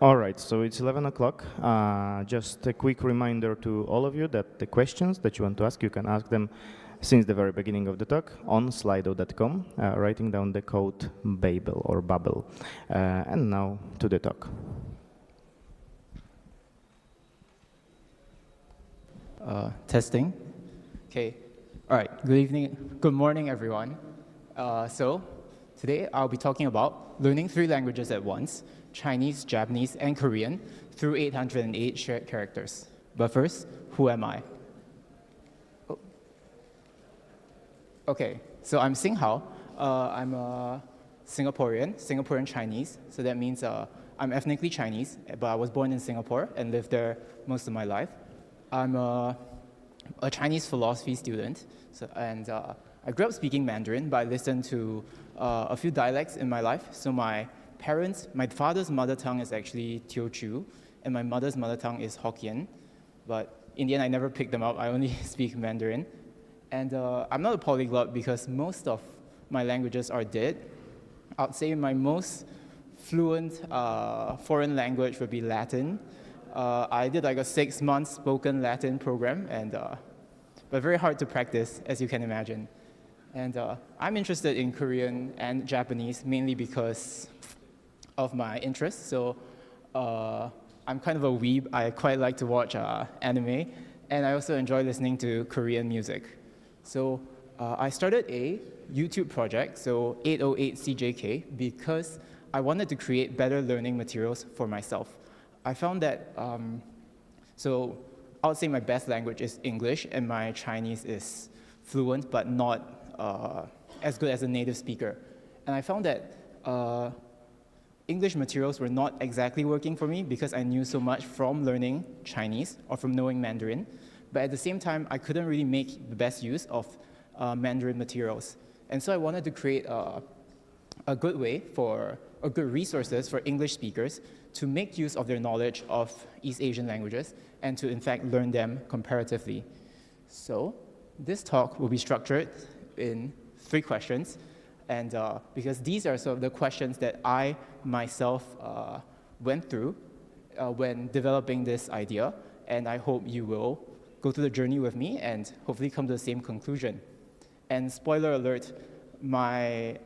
All right, so it's 11 o'clock. Just a quick reminder to all of you that the questions that you want to ask, you can ask them since the very beginning of the talk on slido.com, writing down the code Babel or Bubble. And now to the talk. Testing. Okay. All right. Good evening. Good morning, everyone. So today I'll be talking about learning 3 languages at once: Chinese, Japanese, and Korean through 808 shared characters. But first, who am I? Oh. Okay. So I'm Xing. I'm a Singaporean Chinese. So that means I'm ethnically Chinese, but I was born in Singapore and lived there most of my life. I'm a Chinese philosophy student, and I grew up speaking Mandarin, but I listened to a few dialects in my life. So my father's mother tongue is actually Teochew, and my mother's mother tongue is Hokkien. But in the end, I never picked them up. I only speak Mandarin. And I'm not a polyglot because most of my languages are dead. I'd say my most fluent foreign language would be Latin. I did like a 6-month spoken Latin program, but very hard to practice, as you can imagine. And I'm interested in Korean and Japanese mainly because of my interests. So I'm kind of a weeb. I quite like to watch anime, and I also enjoy listening to Korean music. So I started a YouTube project, so 808CJK, because I wanted to create better learning materials for myself. I found that, so I would say my best language is English, and my Chinese is fluent, but not as good as a native speaker. And I found that English materials were not exactly working for me because I knew so much from learning Chinese or from knowing Mandarin. But at the same time, I couldn't really make the best use of Mandarin materials. And so I wanted to create a good way good resources for English speakers to make use of their knowledge of East Asian languages and to, in fact, learn them comparatively. So this talk will be structured in 3 questions, and because these are sort of the questions that I myself went through when developing this idea, and I hope you will go through the journey with me and hopefully come to the same conclusion. And spoiler alert, my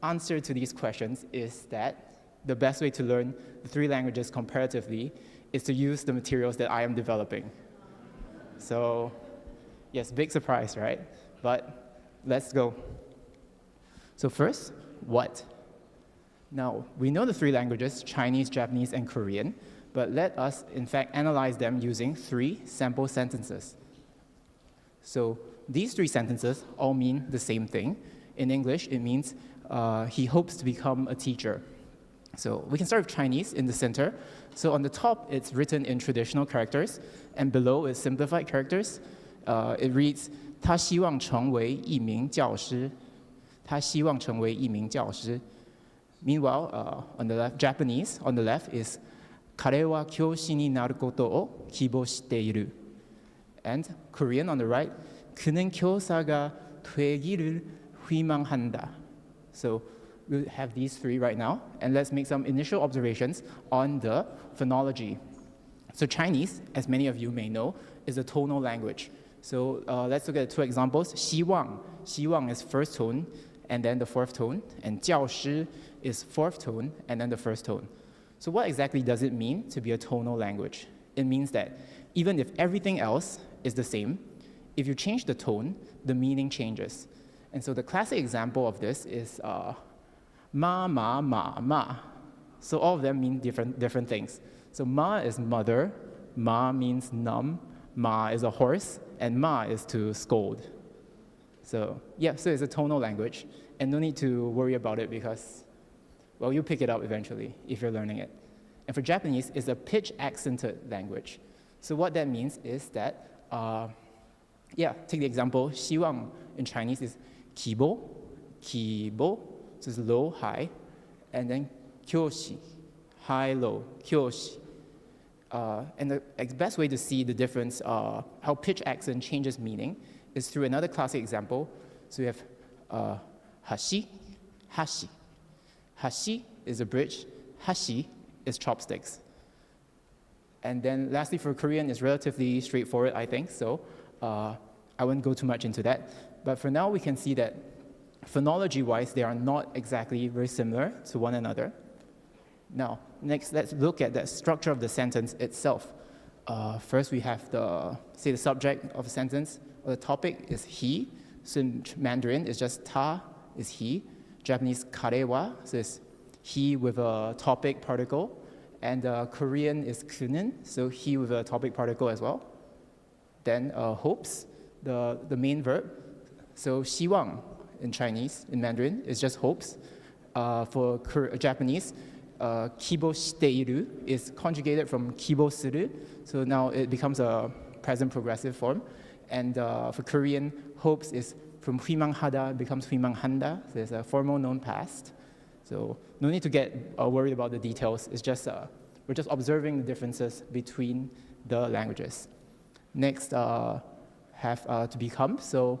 answer to these questions is that the best way to learn the 3 languages comparatively is to use the materials that I am developing. So, yes, big surprise, right? But let's go. So first, what? Now, we know the 3 languages, Chinese, Japanese, and Korean, but let us, in fact, analyze them using 3 sample sentences. So these 3 sentences all mean the same thing. In English, it means he hopes to become a teacher. So we can start with Chinese in the center. So on the top, it's written in traditional characters, and below is simplified characters. It reads, 他希望成为一名教师. 他希望成为一名教师. Meanwhile, on the left, Japanese, on the left is 彼は教師になることを希望している. And Korean on the right, 그는 교사가 되기를 희망한다. So we'll have these 3 right now, and let's make some initial observations on the phonology. So Chinese, as many of you may know, is a tonal language. So let's look at 2 examples. 希望, 希望 is first tone, and then the 4th tone, and 教师 is 4th tone, and then the 1st tone. So what exactly does it mean to be a tonal language? It means that even if everything else is the same, if you change the tone, the meaning changes. And so the classic example of this is ma, ma, ma, ma. So all of them mean different things. So ma is mother, ma means numb, ma is a horse, and ma is to scold. So yeah, so it's a tonal language, and no need to worry about it because, well, you'll pick it up eventually if you're learning it. And for Japanese, it's a pitch-accented language. So what that means is that, take the example, 希望 in Chinese is 希望, 希望, so it's low, high, and then 教師, high, low, 教師. And the best way to see the difference, how pitch accent changes meaning, is through another classic example. So we have hashi, hashi. Hashi is a bridge, hashi is chopsticks. And then lastly, for Korean, it's relatively straightforward, I think, so I won't go too much into that. But for now, we can see that phonology-wise, they are not exactly very similar to one another. Now, next, let's look at the structure of the sentence itself. First, we have the subject of a sentence, or the topic is he. So in Mandarin, it's just ta is he. Japanese karewa, so it's he with a topic particle. And Korean is kunin, so he with a topic particle as well. Then hopes, the main verb. So 希望 in Chinese, in Mandarin, is just hopes. For Japanese, kibo shiteiru is conjugated from kibo suru, so now it becomes a present progressive form. And for Korean, hopes is from huimanghada becomes huimanghanda, so there's a formal known past. So no need to get worried about the details. It's just we're just observing the differences between the languages. Next, have to become. So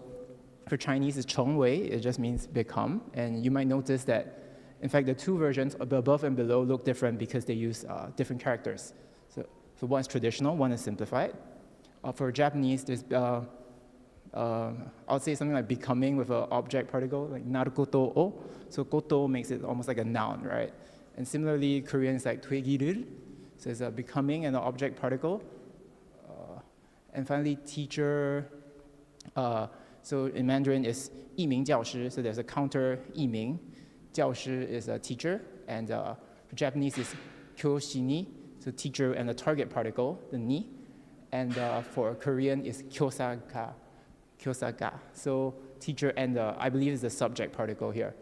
for Chinese, it's chengwei. It just means become. And you might notice that, in fact, the two versions, above and below, look different because they use different characters. So one is traditional, one is simplified. For Japanese, there's I would say something like becoming with an object particle, like narukoto o. So koto makes it almost like a noun, right? And similarly, Korean is like twegiru, so it's a becoming and an object particle. And finally, teacher. So in Mandarin, it's 一名教师, so there's a counter 一名. 教师 is a teacher, and for Japanese, it's kyoshi ni, so teacher and the target particle, the ni. And for Korean, it's kyosaka. Kyosaka. So teacher and I believe is the subject particle here.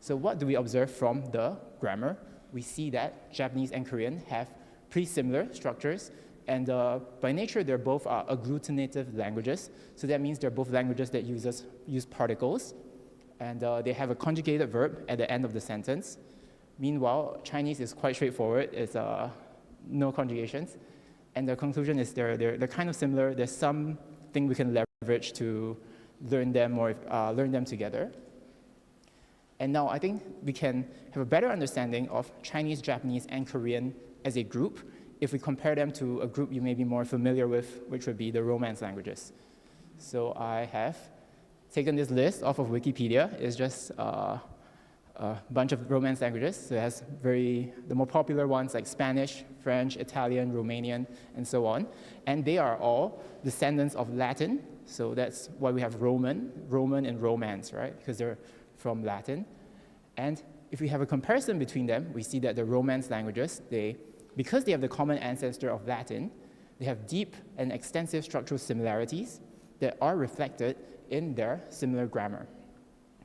So what do we observe from the grammar? We see that Japanese and Korean have pretty similar structures, and by nature they're both agglutinative languages. So that means they're both languages that use particles, and they have a conjugated verb at the end of the sentence. Meanwhile, Chinese is quite straightforward. It's no conjugations, and the conclusion is they're kind of similar. There's something we can leverage to learn them or learn them together. And now I think we can have a better understanding of Chinese, Japanese, and Korean as a group if we compare them to a group you may be more familiar with, which would be the Romance languages. So I have taken this list off of Wikipedia. It's just a bunch of Romance languages. So it has the more popular ones like Spanish, French, Italian, Romanian, and so on. And they are all descendants of Latin. So that's why we have Roman and Romance, right? Because they're from Latin. And if we have a comparison between them, we see that the Romance languages, because they have the common ancestor of Latin, they have deep and extensive structural similarities that are reflected in their similar grammar.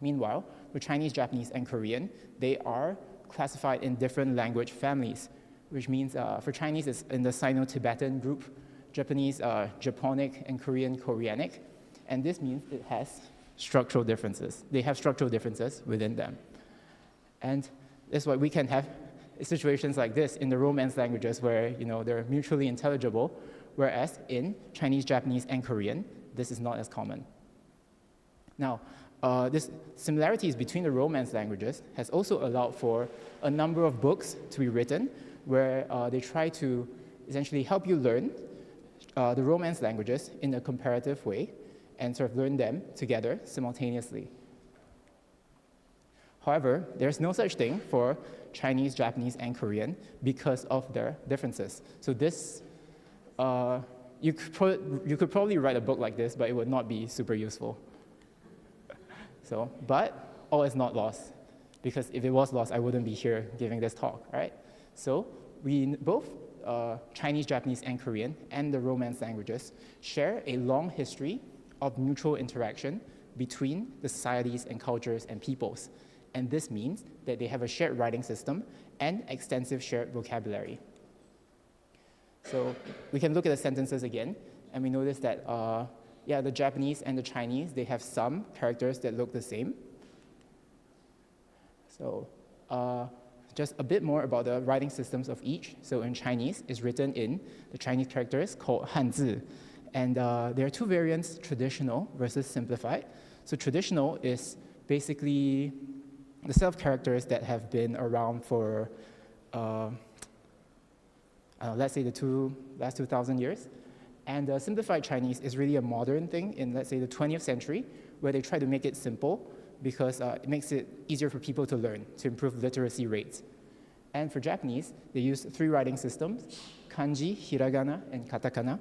Meanwhile, for Chinese, Japanese, and Korean, they are classified in different language families, which means for Chinese, it's in the Sino-Tibetan group, Japanese, Japonic, and Korean, Koreanic. And this means it has structural differences. They have structural differences within them. And that's why we can have situations like this in the Romance languages where they're mutually intelligible, whereas in Chinese, Japanese, and Korean, this is not as common. Now, this similarities between the Romance languages has also allowed for a number of books to be written where they try to essentially help you learn the Romance languages in a comparative way and sort of learn them together simultaneously. However, there's no such thing for Chinese, Japanese, and Korean because of their differences. So this, you could probably write a book like this, but it would not be super useful. But all is not lost, because if it was lost, I wouldn't be here giving this talk, right? So both Chinese, Japanese, and Korean, and the Romance languages share a long history of mutual interaction between the societies and cultures and peoples. And this means that they have a shared writing system and extensive shared vocabulary. So we can look at the sentences again, and we notice that the Japanese and the Chinese, they have some characters that look the same. So just a bit more about the writing systems of each. So in Chinese, it's written in the Chinese characters called Hanzi. And there are two variants, traditional versus simplified. So traditional is basically the set of characters that have been around for, let's say the last 2,000 years. And simplified Chinese is really a modern thing in, let's say, the 20th century, where they try to make it simple because it makes it easier for people to learn, to improve literacy rates. And for Japanese, they use 3 writing systems: kanji, hiragana, and katakana.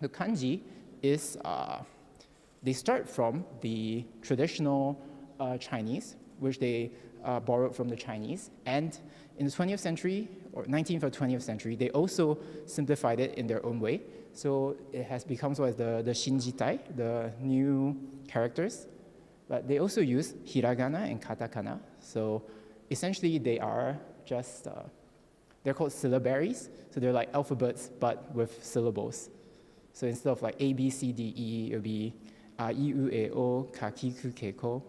The kanji is, they start from the traditional Chinese, which they borrowed from the Chinese. And in the 20th century, or 19th or 20th century, they also simplified it in their own way. So it has become so as the shinjitai, the new characters. But they also use hiragana and katakana. So essentially, they are just, they're called syllabaries. So they're like alphabets, but with syllables. So instead of like A, B, C, D, E, it would be I, U, E, O, Ka, Ki, Ku, Ke, Ko,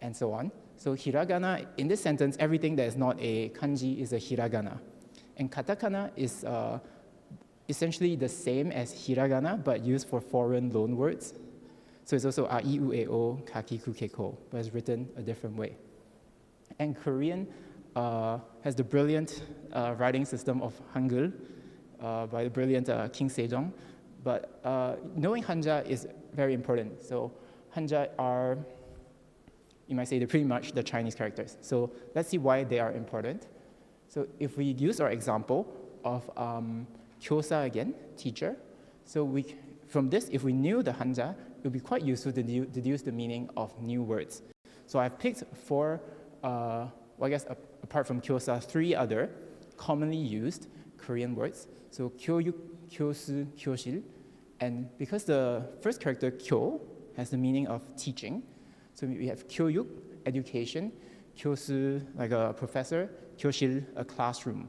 and so on. So hiragana, in this sentence, everything that is not a kanji is a hiragana. And katakana is essentially the same as hiragana, but used for foreign loan words. So it's also a, I, U, E, O, Ka, Ki, Ku, Ke, Ko, but it's written a different way. And Korean has the brilliant writing system of Hangul by the brilliant King Sejong. But knowing Hanja is very important. So Hanja are, you might say, they're pretty much the Chinese characters. So let's see why they are important. So if we use our example of Kyosa again, teacher, so from this, if we knew the Hanja, it would be quite useful to deduce the meaning of new words. So I've picked 4, well, I guess apart from Kyosa, 3 other commonly used Korean words. So kyoyuk, kyosu, kyoshil. And because the first character, kyo, has the meaning of teaching, so we have kyoyuk, education, kyosu, like a professor, kyoshil, a classroom.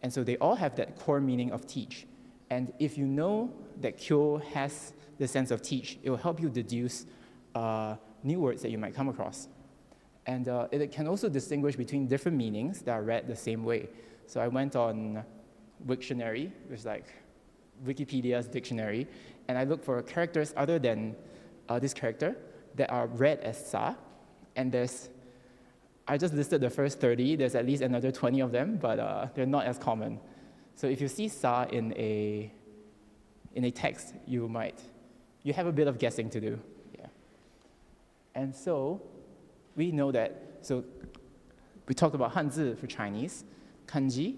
And so they all have that core meaning of teach. And if you know that kyo has the sense of teach, it will help you deduce new words that you might come across. And it can also distinguish between different meanings that are read the same way. So I went on Wiktionary, which is like Wikipedia's dictionary, and I looked for characters other than this character that are read as sa, and I just listed the first 30, there's at least another 20 of them, but they're not as common. So if you see sa in a text, you have a bit of guessing to do. Yeah. And so we know that, so we talked about Hanzi for Chinese, kanji,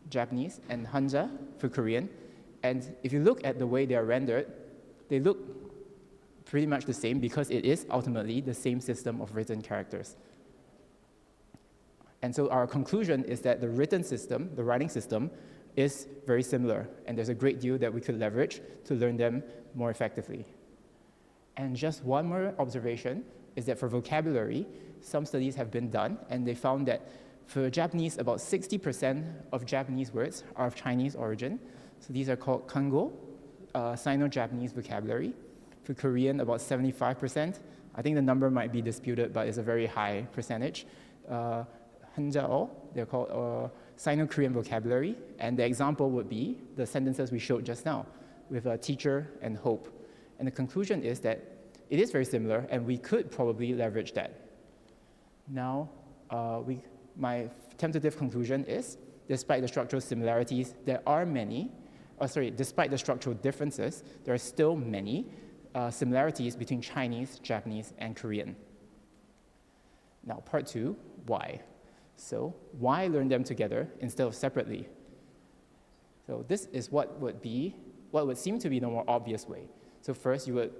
Japanese, and Hanja for Korean. And if you look at the way they are rendered, they look pretty much the same because it is ultimately the same system of written characters. And so our conclusion is that the written system, the writing system, is very similar, and there's a great deal that we could leverage to learn them more effectively. And just one more observation is that for vocabulary, some studies have been done, and they found that for Japanese, about 60% of Japanese words are of Chinese origin. So these are called kango, Sino-Japanese vocabulary. For Korean, about 75%. I think the number might be disputed, but it's a very high percentage. Hanjao, they're called Sino-Korean vocabulary. And the example would be the sentences we showed just now with teacher and hope. And the conclusion is that it is very similar, and we could probably leverage that. Now, my tentative conclusion is, despite the structural similarities, despite the structural differences, there are still many similarities between Chinese, Japanese, and Korean. Now, part 2, why? So, why learn them together instead of separately? So this is what would seem to be the more obvious way. So first, you would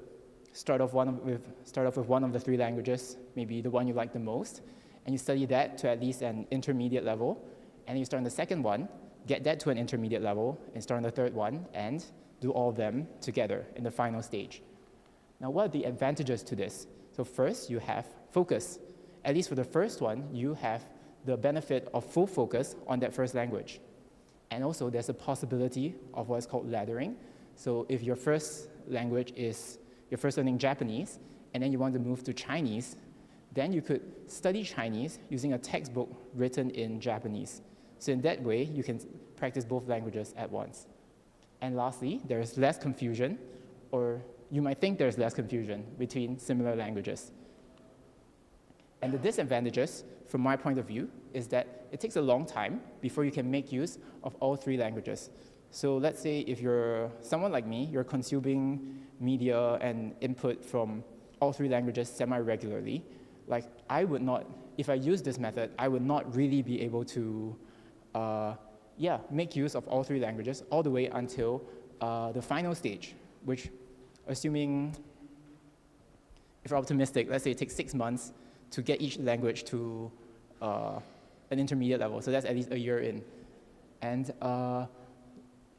start off with one of the 3 languages, maybe the one you like the most, and you study that to at least an intermediate level, and you start on the second one, get that to an intermediate level, and start on the third one, and do all of them together in the final stage. Now, what are the advantages to this? So first, you have focus. At least for the first one, you have the benefit of full focus on that first language. And also, there's a possibility of what is called laddering. So if your first language is, you're first learning Japanese, and then you want to move to Chinese, then you could study Chinese using a textbook written in Japanese. So in that way, you can practice both languages at once. And lastly, there is less confusion, or you might think there's less confusion between similar languages. And the disadvantages, from my point of view, is that it takes a long time before you can make use of all three languages. So let's say if you're someone like me, you're consuming media and input from all three languages semi-regularly. Like I would not, if I use this method, I would not really be able to make use of all three languages all the way until the final stage, which assuming, if we're optimistic, let's say it takes 6 months to get each language to an intermediate level. So that's at least a year in. And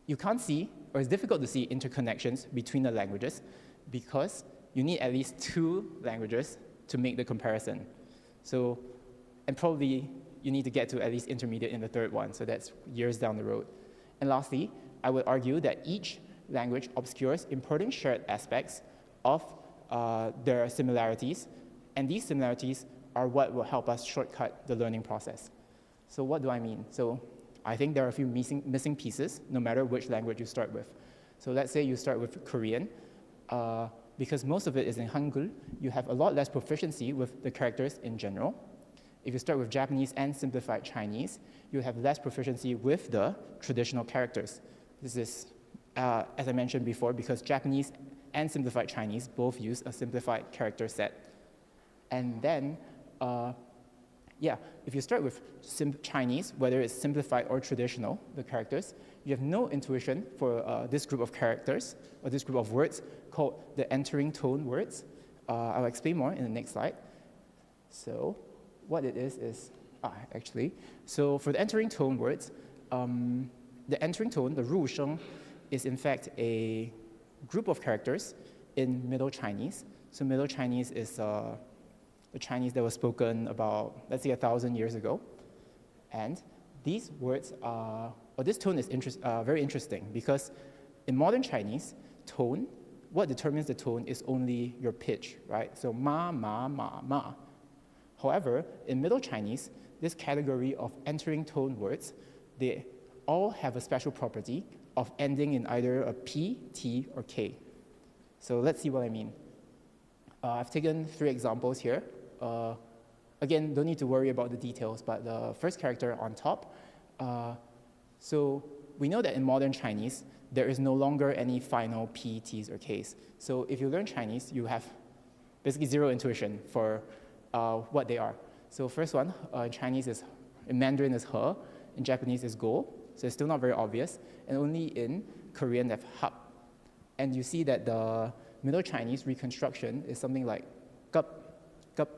you can't see, or it's difficult to see interconnections between the languages because you need at least 2 languages to make the comparison. So, and probably you need to get to at least intermediate in the third one, so that's years down the road. And lastly, I would argue that each language obscures important shared aspects of their similarities, and these similarities are what will help us shortcut the learning process. So what do I mean? So I think there are a few missing pieces, no matter which language you start with. So let's say you start with Korean, because most of it is in Hangul, you have a lot less proficiency with the characters in general. If you start with Japanese and simplified Chinese, you have less proficiency with the traditional characters. This is, as I mentioned before, because Japanese and simplified Chinese both use a simplified character set. And then, if you start with Chinese, whether it's simplified or traditional, the characters, you have no intuition for this group of characters, or this group of words called the entering tone words. I'll explain more in the next slide. So what it is so for the entering tone words, the entering tone, the 入声, is in fact a group of characters in Middle Chinese. So Middle Chinese is the Chinese that was spoken about, let's say, 1,000 years ago. And these words this tone is very interesting because in modern Chinese, tone, what determines the tone is only your pitch, right? So ma, ma, ma, ma. However, in Middle Chinese, this category of entering tone words, they all have a special property of ending in either a P, T, or K. So let's see what I mean. I've taken 3 examples here. Again, don't need to worry about the details, but the first character on top. So we know that in modern Chinese, there is no longer any final P, T's, or K's. So if you learn Chinese, you have basically 0 intuition for what they are. So first one, in Chinese in Mandarin is he, in Japanese is go, so it's still not very obvious, and only in Korean they have hap. And you see that the Middle Chinese reconstruction is something like gup, gup.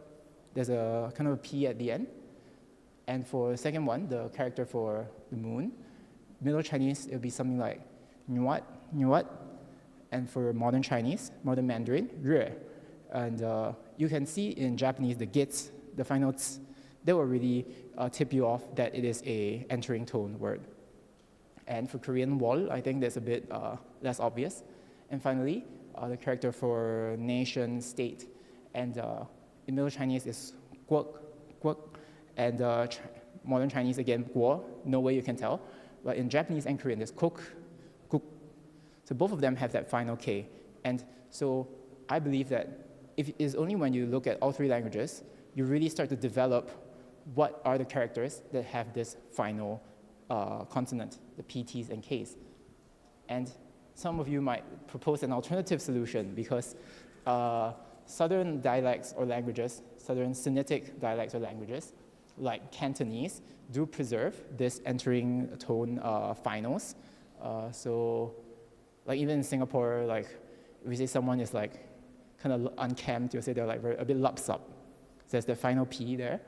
There's a kind of a P at the end. And for the second one, the character for the moon, Middle Chinese, it would be something like nuat, nuat. And for modern Chinese, modern Mandarin, rue. And you can see in Japanese the gits, the final ts, they will really tip you off that it is a entering tone word. And for Korean wol, I think that's a bit less obvious. And finally, the character for nation, state. And in Middle Chinese is guok, guok. And modern Chinese, again, guo, no way you can tell. But in Japanese and Korean, there's kuk, kuk. So both of them have that final K. And so I believe that it's only when you look at all 3 languages, you really start to develop what are the characters that have this final consonant, the P, T's, and K's. And some of you might propose an alternative solution because Southern dialects or languages, Southern Sinitic dialects or languages, like Cantonese, do preserve this entering tone finals. So like even in Singapore, like if we say someone is like kind of unkempt, you'll say they're like a bit lapsup. So there's the final P there.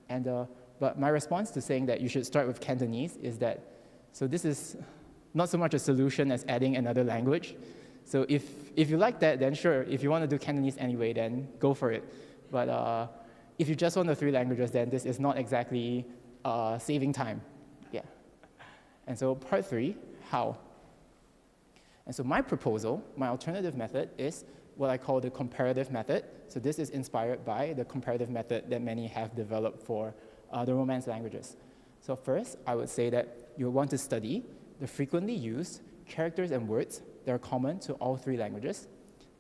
And, but my response to saying that you should start with Cantonese is that, so this is not so much a solution as adding another language. So if you like that, then sure. If you want to do Cantonese anyway, then go for it. But if you just want the 3 languages, then this is not exactly saving time. Yeah. And so part 3, how? And so my proposal, my alternative method is what I call the comparative method. So this is inspired by the comparative method that many have developed for the Romance languages. So first, I would say that you want to study the frequently used characters and words that are common to all 3 languages.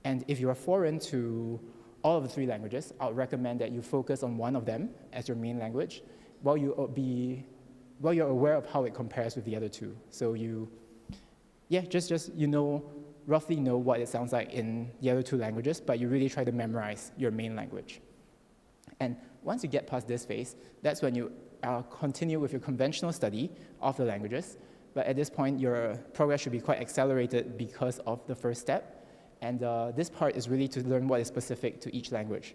And if you are foreign to all of the three languages, I would recommend that you focus on one of them as your main language while you're aware of how it compares with the other two. So roughly know what it sounds like in the other two languages, but you really try to memorize your main language. And once you get past this phase, that's when you continue with your conventional study of the languages. But at this point, your progress should be quite accelerated because of the first step. And this part is really to learn what is specific to each language.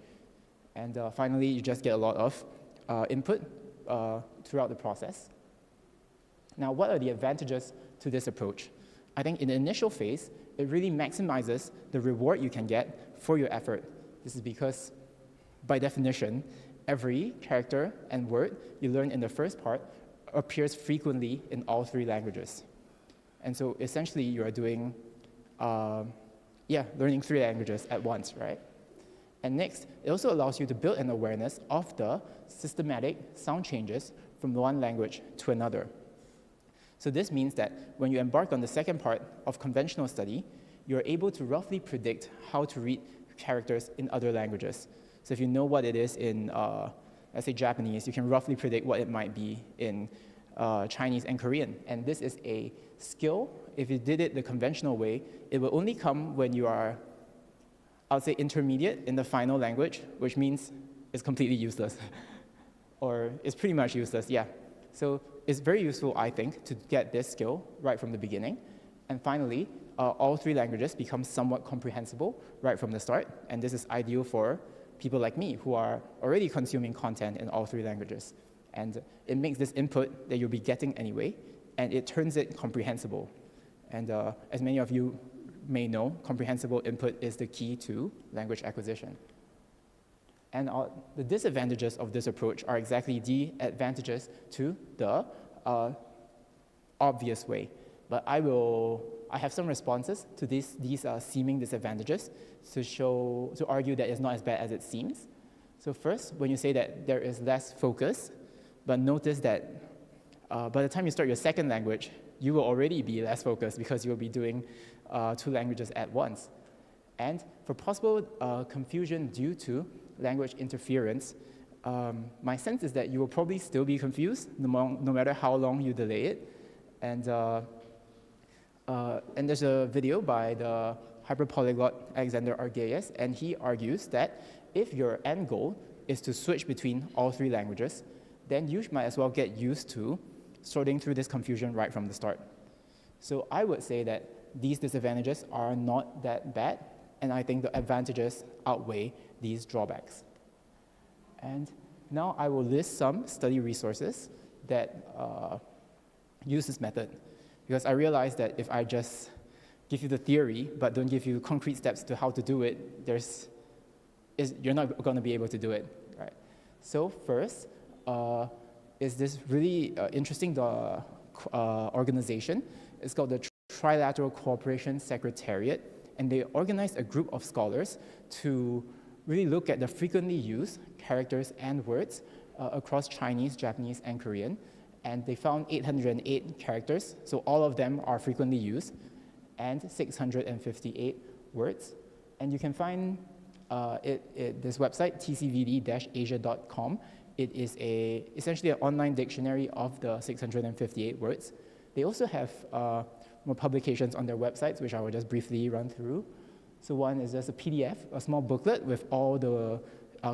And finally, you just get a lot of input throughout the process. Now, what are the advantages to this approach? I think in the initial phase, it really maximizes the reward you can get for your effort. This is because, by definition, every character and word you learn in the first part appears frequently in all three languages. And so essentially, you are doing, learning three languages at once, right? And next, it also allows you to build an awareness of the systematic sound changes from one language to another. So this means that when you embark on the second part of conventional study, you're able to roughly predict how to read characters in other languages. So if you know what it is in, let's say, Japanese, you can roughly predict what it might be in Chinese and Korean. And this is a skill. If you did it the conventional way, it will only come when you are, I would say, intermediate in the final language, which means it's completely useless. Or it's pretty much useless, yeah. So it's very useful, I think, to get this skill right from the beginning. And finally, all three languages become somewhat comprehensible right from the start. And this is ideal for people like me who are already consuming content in all three languages. And it makes this input that you'll be getting anyway, and it turns it comprehensible. And as many of you may know, comprehensible input is the key to language acquisition. And the disadvantages of this approach are exactly the advantages to the obvious way. But I have some responses to these seeming disadvantages to argue that it's not as bad as it seems. So first, when you say that there is less focus, but notice that by the time you start your second language, you will already be less focused because you'll be doing two languages at once. And for possible confusion due to language interference, my sense is that you will probably still be confused no matter how long you delay it. And there's a video by the hyperpolyglot Alexander Argaius, and he argues that if your end goal is to switch between all three languages, then you might as well get used to sorting through this confusion right from the start. So I would say that these disadvantages are not that bad, and I think the advantages outweigh these drawbacks. And now I will list some study resources that use this method, because I realize that if I just give you the theory but don't give you concrete steps to how to do it, you're not going to be able to do it, right? So first is this really interesting organization. It's called the Trilateral Cooperation Secretariat, and they organized a group of scholars to really look at the frequently used characters and words across Chinese, Japanese, and Korean. And they found 808 characters, so all of them are frequently used, and 658 words. And you can find this website, tcvd-asia.com. It is essentially an online dictionary of the 658 words. They also have more publications on their websites, which I will just briefly run through. So one is just a PDF, a small booklet with all the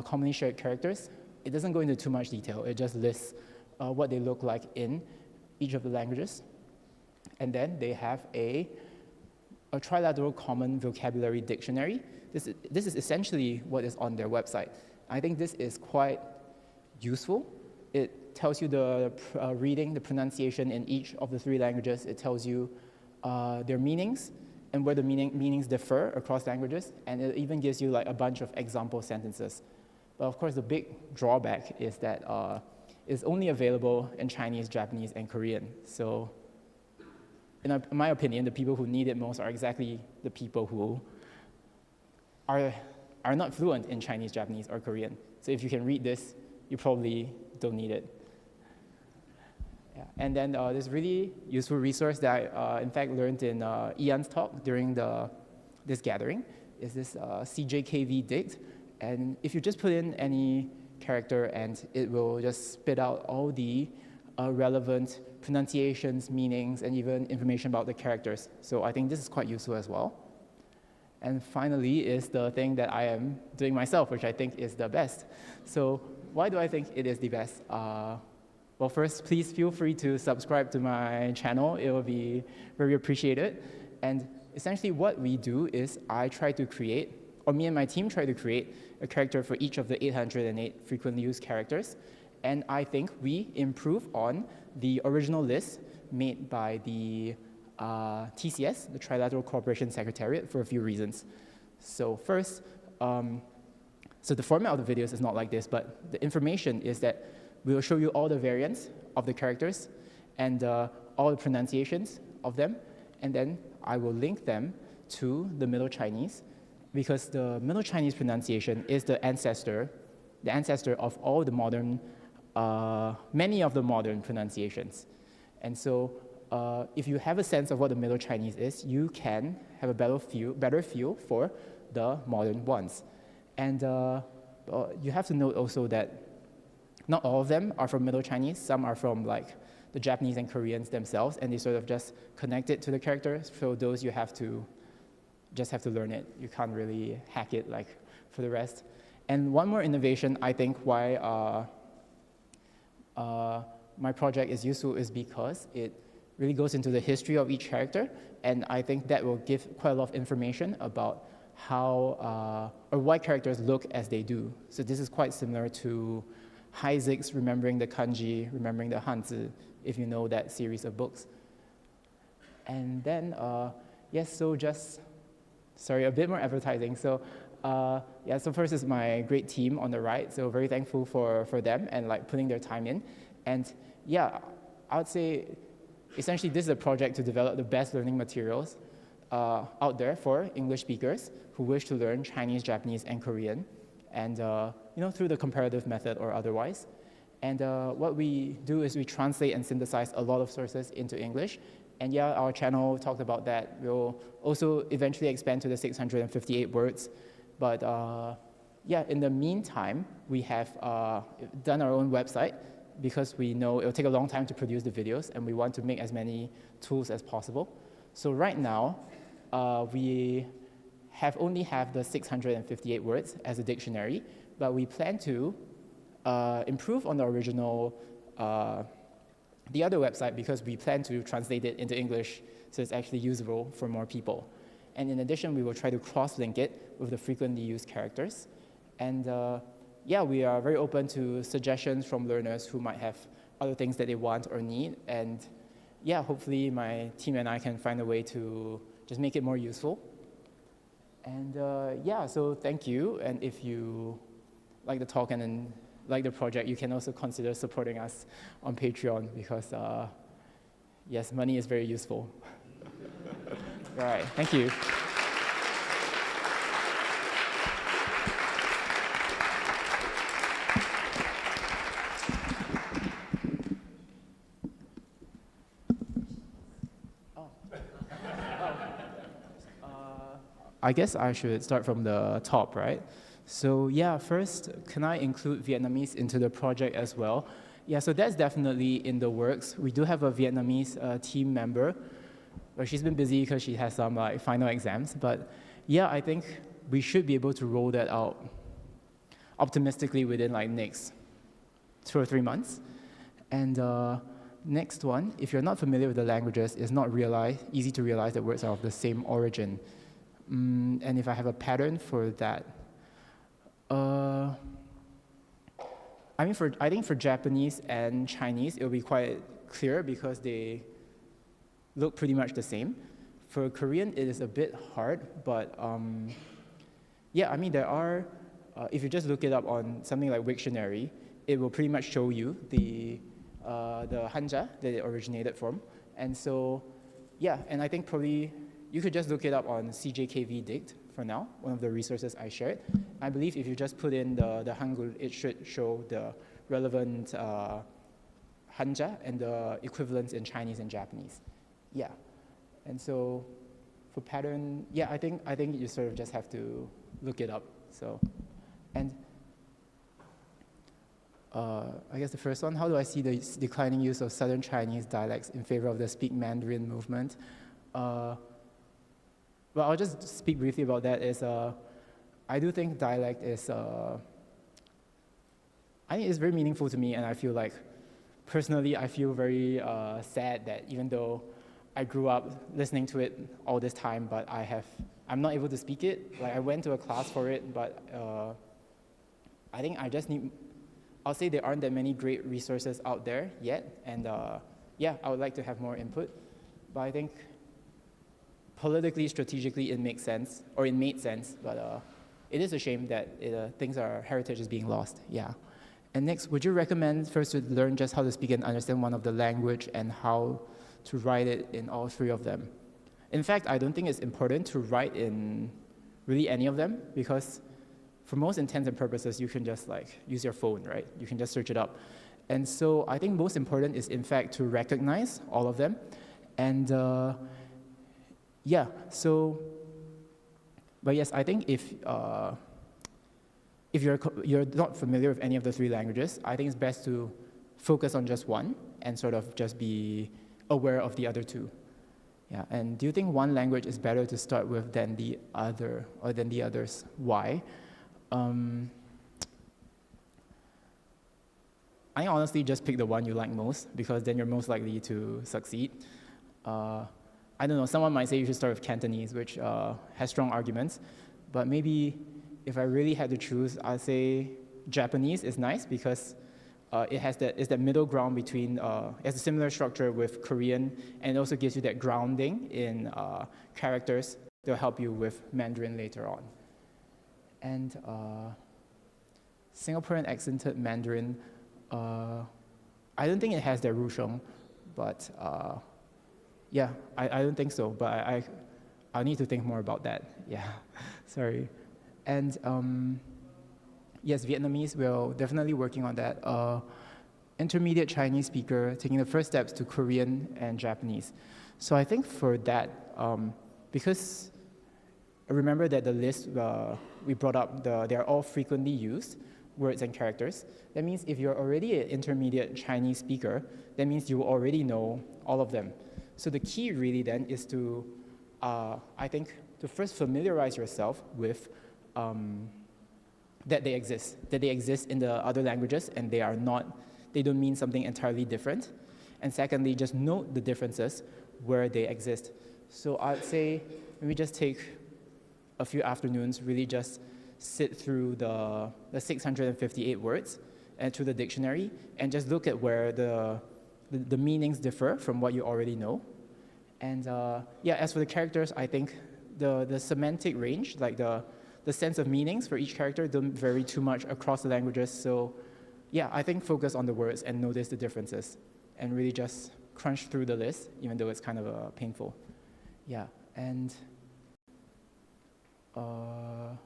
commonly shared characters. It doesn't go into too much detail. It just lists what they look like in each of the languages. And then they have a trilateral common vocabulary dictionary. This is essentially what is on their website. I think this is quite useful. It tells you the reading, the pronunciation in each of the three languages. It tells you their meanings and where the meanings differ across languages, and it even gives you like a bunch of example sentences. But of course, the big drawback is that it's only available in Chinese, Japanese, and Korean. So in my opinion, the people who need it most are exactly the people who are not fluent in Chinese, Japanese, or Korean. So if you can read this, you probably don't need it. Yeah. And then this really useful resource that I, in fact, learned in Ian's talk during this gathering is this CJKV Dict. And if you just put in any character, and it will just spit out all the relevant pronunciations, meanings, and even information about the characters. So I think this is quite useful as well. And finally is the thing that I am doing myself, which I think is the best. So why do I think it is the best? Well, first, please feel free to subscribe to my channel. It will be very appreciated. And essentially what we do is I try to create, or me and my team try to create a character for each of the 808 frequently used characters. And I think we improve on the original list made by the TCS, the Trilateral Cooperation Secretariat, for a few reasons. So first, so the format of the videos is not like this, but the information is that we will show you all the variants of the characters and all the pronunciations of them, and then I will link them to the Middle Chinese, because the Middle Chinese pronunciation is the ancestor of all the modern, many of the modern pronunciations. And so if you have a sense of what the Middle Chinese is, you can have a better feel for the modern ones. And you have to note also that not all of them are from Middle Chinese. Some are from like the Japanese and Koreans themselves, and they sort of just connect it to the characters. So those you just have to learn it. You can't really hack it like for the rest. And one more innovation, I think, why my project is useful is because it really goes into the history of each character, and I think that will give quite a lot of information about how or why characters look as they do. So this is quite similar to Isaac's Remembering the Kanji, Remembering the Hanzi, if you know that series of books. And then, yes, so just, sorry, a bit more advertising. So yeah, so first is my great team on the right, so very thankful for them and like putting their time in. And yeah, I would say essentially this is a project to develop the best learning materials out there for English speakers who wish to learn Chinese, Japanese, and Korean, and through the comparative method or otherwise. And what we do is we translate and synthesize a lot of sources into English. And yeah, our channel talked about that. We'll also eventually expand to the 658 words. But yeah, in the meantime, we have done our own website because we know it'll take a long time to produce the videos, and we want to make as many tools as possible. So right now, we only have the 658 words as a dictionary, but we plan to improve on the original, the other website, because we plan to translate it into English so it's actually usable for more people. And in addition, we will try to cross-link it with the frequently used characters. And yeah, we are very open to suggestions from learners who might have other things that they want or need. And yeah, hopefully my team and I can find a way to just make it more useful. And yeah, so thank you. And if you like the talk and then like the project, you can also consider supporting us on Patreon, because yes, money is very useful. All right, thank you. I guess I should start from the top, right? So yeah, first, can I include Vietnamese into the project as well? Yeah, so that's definitely in the works. We do have a Vietnamese team member, but she's been busy because she has some final exams. But yeah, I think we should be able to roll that out optimistically within next 2 or 3 months. And next one, if you're not familiar with the languages, it's not easy to realize that words are of the same origin. And if I have a pattern for that, I think for Japanese and Chinese, it'll be quite clear because they look pretty much the same. For Korean, it is a bit hard, but yeah, I mean, there are, if you just look it up on something like Wiktionary, it will pretty much show you the Hanja that it originated from. And so, yeah, and I think probably you could just look it up on CJKV Dict for now, one of the resources I shared. I believe if you just put in the Hangul, it should show the relevant Hanja and the equivalents in Chinese and Japanese. Yeah, and so for pattern, yeah, I think you sort of just have to look it up. So And I guess the first one, how do I see the declining use of Southern Chinese dialects in favor of the Speak Mandarin movement? Well, I'll just speak briefly about that. I do think dialect is, I think it's very meaningful to me, and I feel like, personally, I feel very sad that even though I grew up listening to it all this time, but I'm not able to speak it. Like I went to a class for it, but I think I just need, I'll say there aren't that many great resources out there yet, and yeah, I would like to have more input, but I think politically, strategically, it makes sense, or it made sense, but it is a shame that our heritage is being lost, yeah. And next, would you recommend first to learn just how to speak and understand one of the language and how to write it in all three of them? In fact, I don't think it's important to write in really any of them, because for most intents and purposes, you can just like use your phone, right? You can just search it up. And so I think most important is in fact to recognize all of them. And yeah, so, but yes, I think if you're not familiar with any of the three languages, I think it's best to focus on just one and sort of just be aware of the other two. Yeah, and do you think one language is better to start with than the other, or than the others? Why? I honestly just pick the one you like most, because then you're most likely to succeed. I don't know, someone might say you should start with Cantonese, which has strong arguments, but maybe if I really had to choose, I'd say Japanese is nice because it's that middle ground between, it has a similar structure with Korean, and it also gives you that grounding in characters that will help you with Mandarin later on. And Singaporean accented Mandarin, I don't think it has that rusheng, but yeah, I don't think so, but I need to think more about that, yeah, sorry. And yes, Vietnamese, we're definitely working on that. Intermediate Chinese speaker, taking the first steps to Korean and Japanese. So I think for that, because I remember that the list we brought up, they're all frequently used words and characters. That means if you're already an intermediate Chinese speaker, that means you already know all of them. So the key really then is to, I think, to first familiarize yourself with that they exist in the other languages, and they don't mean something entirely different. And secondly, just note the differences where they exist. So I'd say maybe just take a few afternoons, really just sit through the 658 words and through the dictionary, and just look at where the meanings differ from what you already know. And yeah, as for the characters, I think the semantic range, like the sense of meanings for each character don't vary too much across the languages. So yeah, I think focus on the words and notice the differences and really just crunch through the list, even though it's kind of painful. Yeah, and I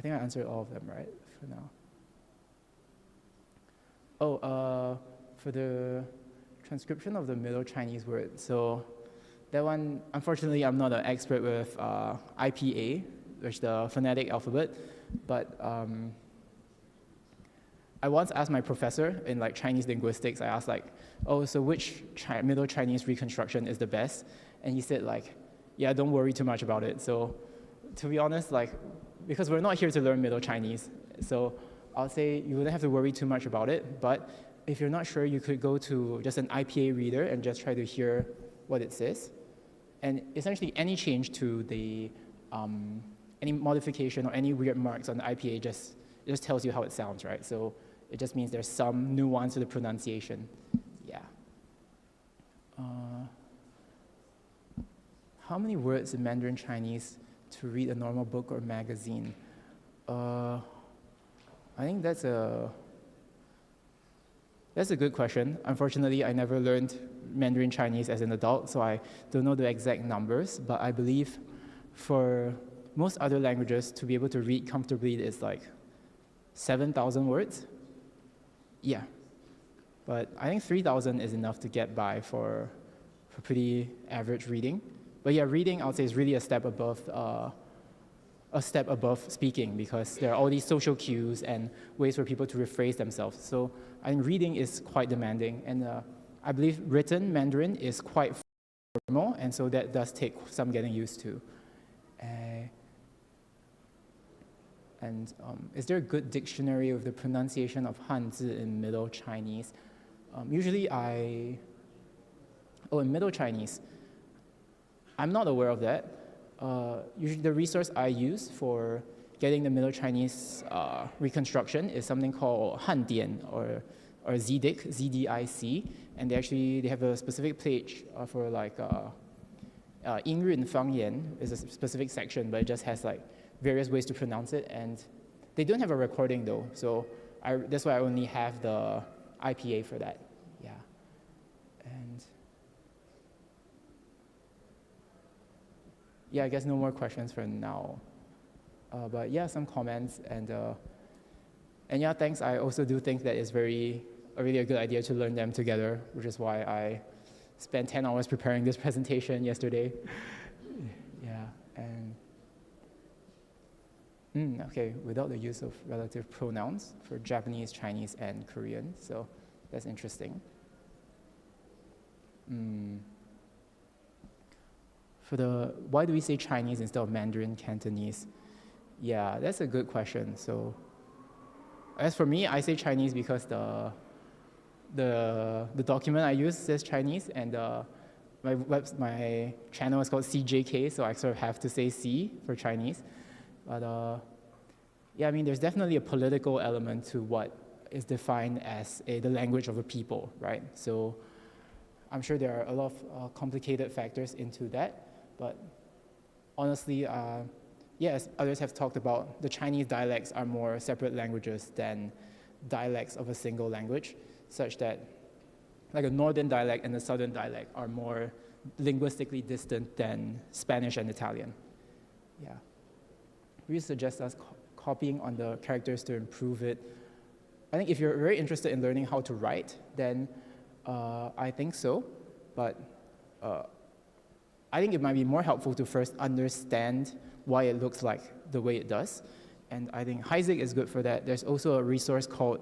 think I answered all of them, right, for now. Oh, for the transcription of the Middle Chinese word. So that one, unfortunately, I'm not an expert with IPA, which is the phonetic alphabet, but I once asked my professor in like Chinese linguistics, I asked like, oh, so which Middle Chinese reconstruction is the best? And he said like, yeah, don't worry too much about it. So to be honest, like, because we're not here to learn Middle Chinese, so I'll say you wouldn't have to worry too much about it, but if you're not sure, you could go to just an IPA reader and just try to hear what it says. And essentially any change to the, any modification or any weird marks on the IPA just tells you how it sounds, right? So it just means there's some nuance to the pronunciation, yeah. How many words in Mandarin Chinese to read a normal book or magazine? I think that's a good question. Unfortunately, I never learned Mandarin Chinese as an adult, so I don't know the exact numbers, but I believe for most other languages to be able to read comfortably is like 7,000 words. Yeah, but I think 3,000 is enough to get by for pretty average reading. But yeah, reading, I would say, is really a step above a step above speaking because there are all these social cues and ways for people to rephrase themselves. So I think reading is quite demanding, and I believe written Mandarin is quite formal, and so that does take some getting used to. And is there a good dictionary of the pronunciation of Hanzi in Middle Chinese? Usually in Middle Chinese, I'm not aware of that. Usually the resource I use for getting the Middle Chinese reconstruction is something called Handian or Zidic, ZDIC, and they have a specific page for like Yingyun Fangyan is a specific section, but it just has like various ways to pronounce it, and they don't have a recording though, so that's why I only have the IPA for that. Yeah, and yeah, I guess no more questions for now. But yeah, some comments and yeah, thanks. I also do think that it's really a good idea to learn them together, which is why I spent 10 hours preparing this presentation yesterday. Yeah, and okay, without the use of relative pronouns for Japanese, Chinese, and Korean, so that's interesting. Why do we say Chinese instead of Mandarin, Cantonese? Yeah, that's a good question. So, as for me, I say Chinese because the document I use says Chinese, and my channel is called CJK, so I sort of have to say C for Chinese. But yeah, I mean, there's definitely a political element to what is defined as the language of a people, right? So I'm sure there are a lot of complicated factors into that. But honestly, yes, others have talked about the Chinese dialects are more separate languages than dialects of a single language, such that like a northern dialect and a southern dialect are more linguistically distant than Spanish and Italian. Yeah. We suggest us copying on the characters to improve it. I think if you're very interested in learning how to write, then I think so. But I think it might be more helpful to first understand why it looks like the way it does. And I think Heisig is good for that. There's also a resource called,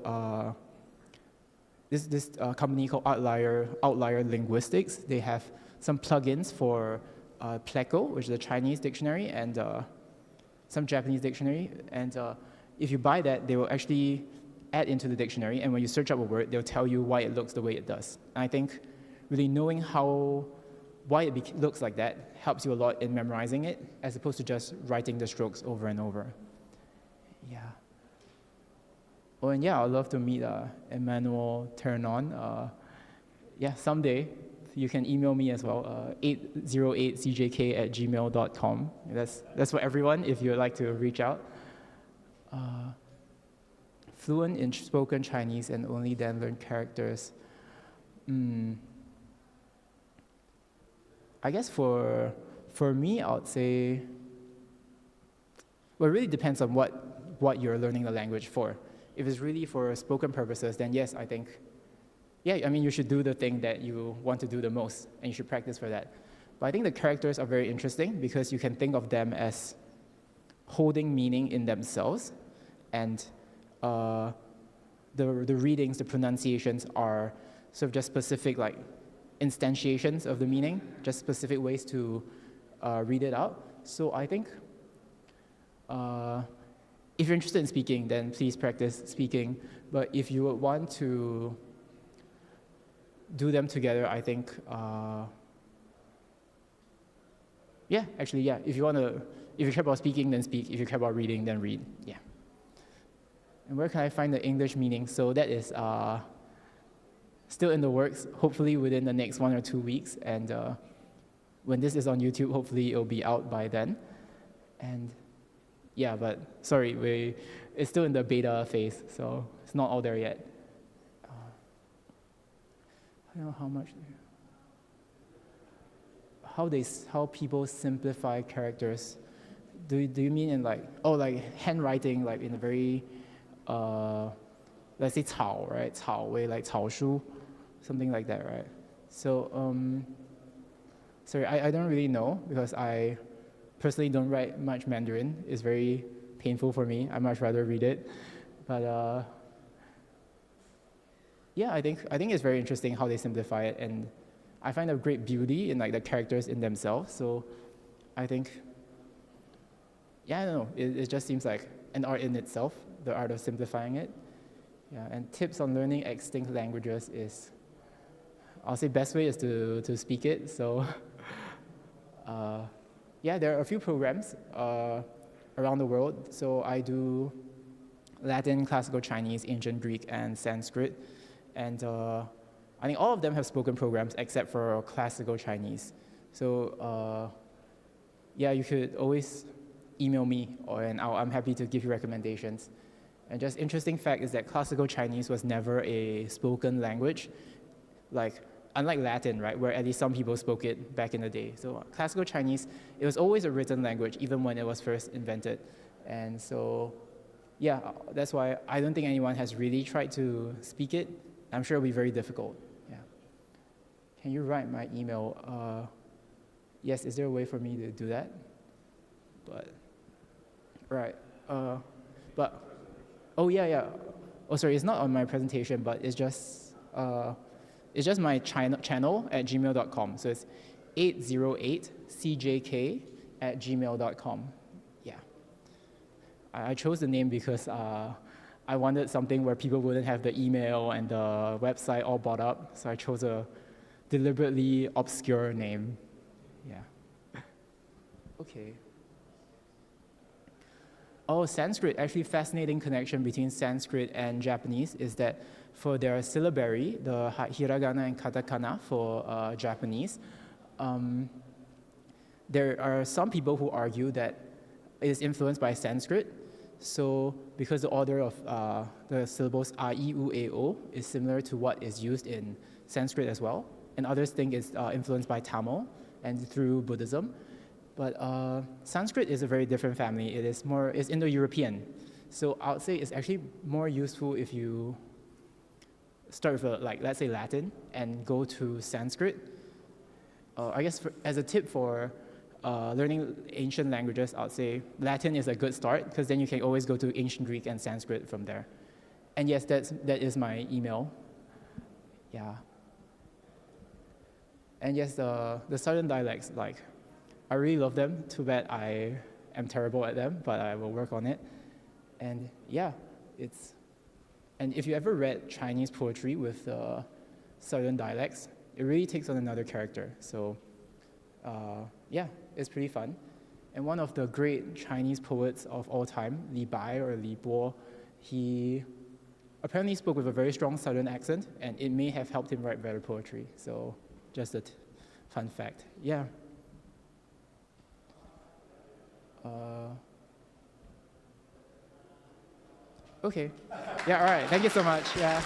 this company called Outlier Linguistics. They have some plugins for Pleco, which is a Chinese dictionary, and some Japanese dictionary. And if you buy that, they will actually add into the dictionary. And when you search up a word, they'll tell you why it looks the way it does. And I think really knowing why it looks like that helps you a lot in memorizing it, as opposed to just writing the strokes over and over. Yeah. Oh, and yeah, I'd love to meet Emmanuel Ternon. Yeah, someday. You can email me as well, 808cjk@gmail.com. That's for everyone if you'd like to reach out. Fluent in spoken Chinese and only then learn characters. I guess for me, I would say, well, it really depends on what you're learning the language for. If it's really for spoken purposes, then yes, I think, yeah, I mean, you should do the thing that you want to do the most, and you should practice for that. But I think the characters are very interesting because you can think of them as holding meaning in themselves, and the readings, the pronunciations are sort of just specific, like, instantiations of the meaning, just specific ways to read it out. So I think if you're interested in speaking, then please practice speaking. But if you would want to do them together, I think, yeah, actually, yeah. If you care about speaking, then speak. If you care about reading, then read. Yeah. And where can I find the English meaning? So that is still in the works, hopefully within the next 1 or 2 weeks. And when this is on YouTube, hopefully it'll be out by then. And yeah, but sorry, it's still in the beta phase, so it's not all there yet. I don't know how much. How people simplify characters. Do you mean in like handwriting, like in a very let's say 草, right? 草 way, like 草书, something like that, right? So sorry, I don't really know because I personally don't write much Mandarin. It's very painful for me. I much rather read it. But yeah, I think it's very interesting how they simplify it, and I find a great beauty in like the characters in themselves. So I think, yeah, I don't know. It just seems like an art in itself, the art of simplifying it. Yeah, and tips on learning extinct languages is, I'll say best way is to speak it. So yeah, there are a few programs around the world. So I do Latin, Classical Chinese, Ancient Greek, and Sanskrit. And I think all of them have spoken programs except for Classical Chinese. So yeah, you could always email me, and I'm happy to give you recommendations. And just interesting fact is that Classical Chinese was never a spoken language, like unlike Latin, right, where at least some people spoke it back in the day. So Classical Chinese, it was always a written language, even when it was first invented. And so, yeah, that's why I don't think anyone has really tried to speak it. I'm sure it'll be very difficult. Yeah. Can you write my email? Yes, is there a way for me to do that? But, right. But, oh yeah. Oh, sorry, it's not on my presentation, but it's just my channel at gmail.com. So it's 808cjk@gmail.com. Yeah. I chose the name because I wanted something where people wouldn't have the email and the website all bought up. So I chose a deliberately obscure name. Yeah. Okay. Oh, Sanskrit. Actually, fascinating connection between Sanskrit and Japanese is that for their syllabary, the hiragana and katakana for Japanese, there are some people who argue that it is influenced by Sanskrit. So because the order of the syllables a, I, U, A, O is similar to what is used in Sanskrit as well, and others think it's influenced by Tamil and through Buddhism. But Sanskrit is a very different family. It's Indo-European. So I would say it's actually more useful if you start with, let's say Latin and go to Sanskrit. I guess as a tip for learning ancient languages, I would say Latin is a good start, because then you can always go to ancient Greek and Sanskrit from there. And yes, that is my email. Yeah. And yes, the southern dialects, I really love them. Too bad I am terrible at them, but I will work on it. And yeah, and if you ever read Chinese poetry with southern dialects, it really takes on another character. So yeah, it's pretty fun. And one of the great Chinese poets of all time, Li Bai or Li Bo, he apparently spoke with a very strong southern accent, and it may have helped him write better poetry. So just a fun fact. Yeah. Okay. Yeah, all right. Thank you so much. Yeah.